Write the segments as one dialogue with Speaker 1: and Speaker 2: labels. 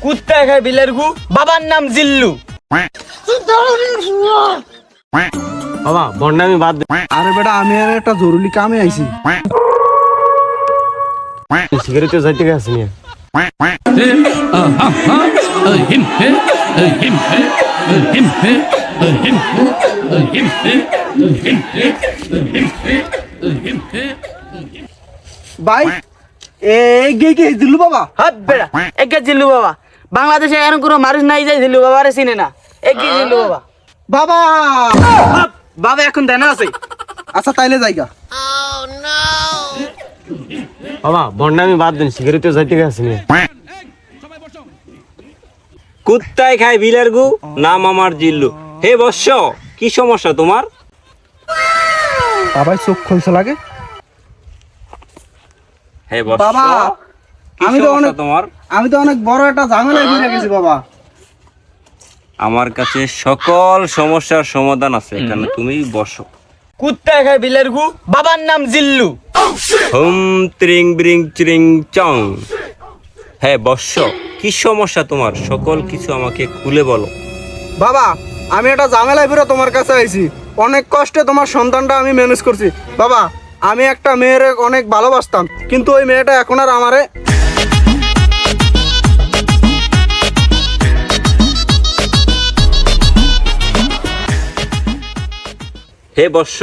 Speaker 1: কুত্তা খায় বিলের গু, বাবার নাম জিল্লু।
Speaker 2: বাবা বন্ডামি বাদ দে।
Speaker 3: আরে বেটা আমি আর একটা জরুরি কামে আইছি।
Speaker 2: সিগারেটে যাইতে গেছে নিয়ে
Speaker 3: ভাই এগে কে দিলু বাবা?
Speaker 1: হাত বেড়া একে জিল্লু বাবা। বাংলাদেশে এরকম কোনো মানুষ নাই যে জিল্লু বাবারে চিনে না। একে জিল্লু বাবা।
Speaker 3: বাবা
Speaker 1: বাবা এখন দেনা আছে।
Speaker 3: আচ্ছা তাইলে যাইগা।
Speaker 2: বাবা বন্ডামি বাদ দেন, সিগারেটে যাইতে গেছে নিয়ে। কুত্তায় খায় বিলের গু, নাম আমার জিল্লু। হে বৎস, কি সমস্যা তোমার?
Speaker 3: বাবাই চোখ খুলছে লাগে।
Speaker 2: হে বৎস,
Speaker 3: বাবা
Speaker 2: কি
Speaker 3: আমি তো
Speaker 2: সমস্যা
Speaker 3: অনেক
Speaker 2: তোমার?
Speaker 3: আমি তো অনেক বড় একটা ঝামেলায় পড়ে গেছি বাবা।
Speaker 2: আমার কাছে সকল সমস্যার সমাধান আছে, এখানে তুমি বসো।
Speaker 1: কুত্তা খায় বিলের গু, বাবার নাম জিল্লু।
Speaker 2: হুম ত্রিং ব্রিং চিরিং চং। হ্যাঁ বৎস, কি সমস্যা তোমার? সকল কিছু আমাকে খুলে বলো।
Speaker 3: বাবা আমি একটা ঝামেলায় পড়ে তোমার কাছে আইছি। অনেক কষ্টে তোমার সন্তানটা আমি ম্যানেজ করছি। বাবা আমি একটা মেয়ের অনেক ভালোবাসতাম, কিন্তু ওই মেয়েটা এখন আর আমারে
Speaker 2: হে বৎস,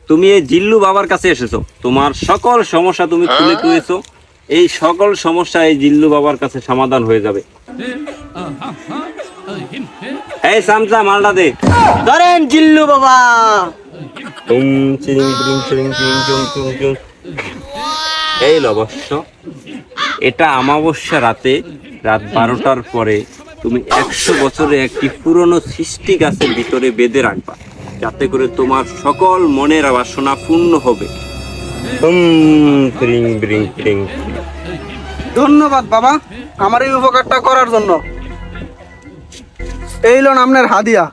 Speaker 2: তুমি এই জিল্লু বাবার কাছে এসেছো, তোমার সকল সমস্যা তুমি খুলে খুঁয়েছো। এই সকল সমস্যা এই জিল্লু বাবার কাছে সমাধান হয়ে যাবে। এই সামসা মালটা দে।
Speaker 1: ধরেন জিল্লু বাবা।
Speaker 2: টুং চিরিং ব্রিং চিরিং চিং চুং চুং চুং। এই লো বৎস, এটা অমাবস্যা রাতে, রাত 12টার পরে তুমি 100 বছরে একটি পুরনো সৃষ্টি গাছের ভিতরে বেঁধে রাখবা, যাতে করে তোমার সকল মনের বাসনা পূর্ণ হবে। ত্রিং ব্রিং ত্রিং।
Speaker 3: ধন্যবাদ বাবা আমার এই উপকারটা করার জন্য। এই লোন আপনার হাদিয়া।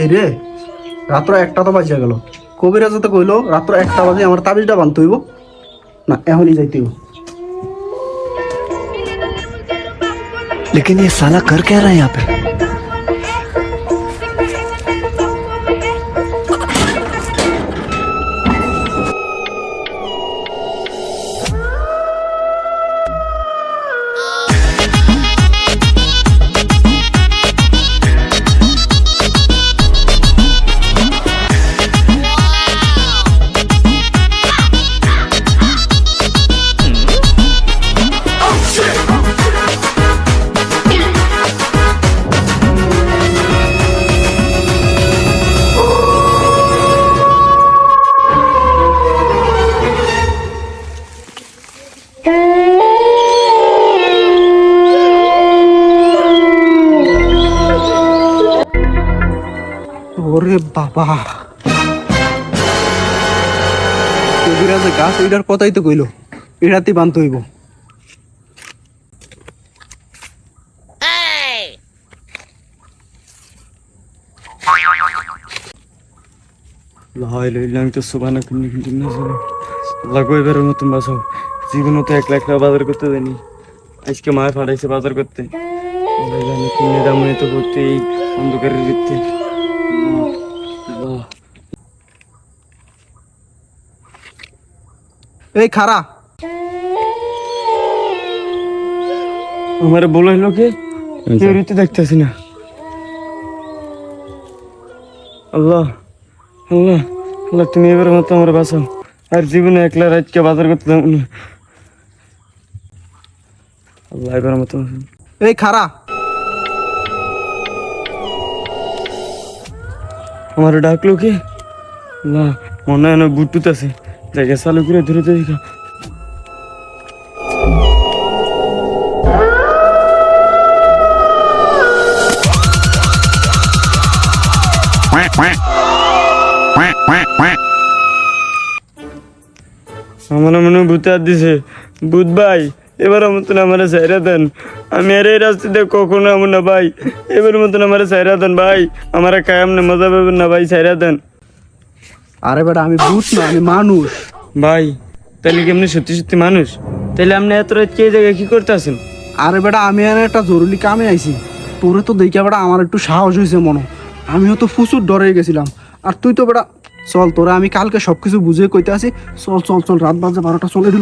Speaker 3: এই রে রাত্র 1টা তো বাজিয়া গেল। কবিরাজ তো কইলো রাত্র 1টা বাজে আমার তাবিজটা বানতে হইব না, এখনই যাইতে হইব।
Speaker 4: लेकिन ये साला कर क्या रहा है यहाँ पे?
Speaker 3: ওরে বাবা কবিরাজে গাছ এটার কথাই তো কইলো, এটাতেই বানতে হইব।
Speaker 5: আমি তো সুবানা লাগো এবারের মতন বাসাও। জীবনে তো 1 লাখ টাকা বাজার করতে দেয়নি, আজকে মায় ফাটাইছে বাজার করতে। নিরাময় তো করতে এই অন্ধকারের ভিত্তি।
Speaker 3: এই খারা
Speaker 5: আমার বলাইলো কে কেউ রীতি দেখতেছি না। আল্লাহ আল্লাহ আল্লাহ, তুমি এবার মতো আমার বাঁচাও। আর জীবনে 1 লাখ আজকে বাজার করতে দেব না। আল্লাহ এবার মতো।
Speaker 3: এই খারা
Speaker 5: আমার ডাকলো কে? না মনে হয় না বুটুত আছে, জায়গা চালু করে ধরে দেখা। আমার মনে হয় ভূতে হাত দিছে। ভূত ভাই, এবার মতন আমার সাইরা দেন। আমি আর এই রাস্তাতে কখনো এমন না ভাই, এবার মতন আমার সাইরা দেন ভাই। আমার কায়াম না, মজা পাবেন না ভাই, সাইরা দেন।
Speaker 3: আরে বেটা আমি ভূত না, আমি মানুষ।
Speaker 5: ভাই তাহলে কি আপনি সত্যি সত্যি মানুষ? তাহলে আপনি এত রাত কে জায়গায় কি করতে আছেন?
Speaker 3: আরে বেটা আমি এখানে একটা জরুরি কামে আইছি। তোরে তো দেখে বেটা আমার একটু সাহস হয়েছে মনে। আমিও তো প্রচুর ডরে গেছিলাম। আর তুই তো বেটা চল, তোরা আমি কালকে সব কিছু বুঝে কইতে আসি। চল চল চল, রাত বাজে 12টা, চল এটি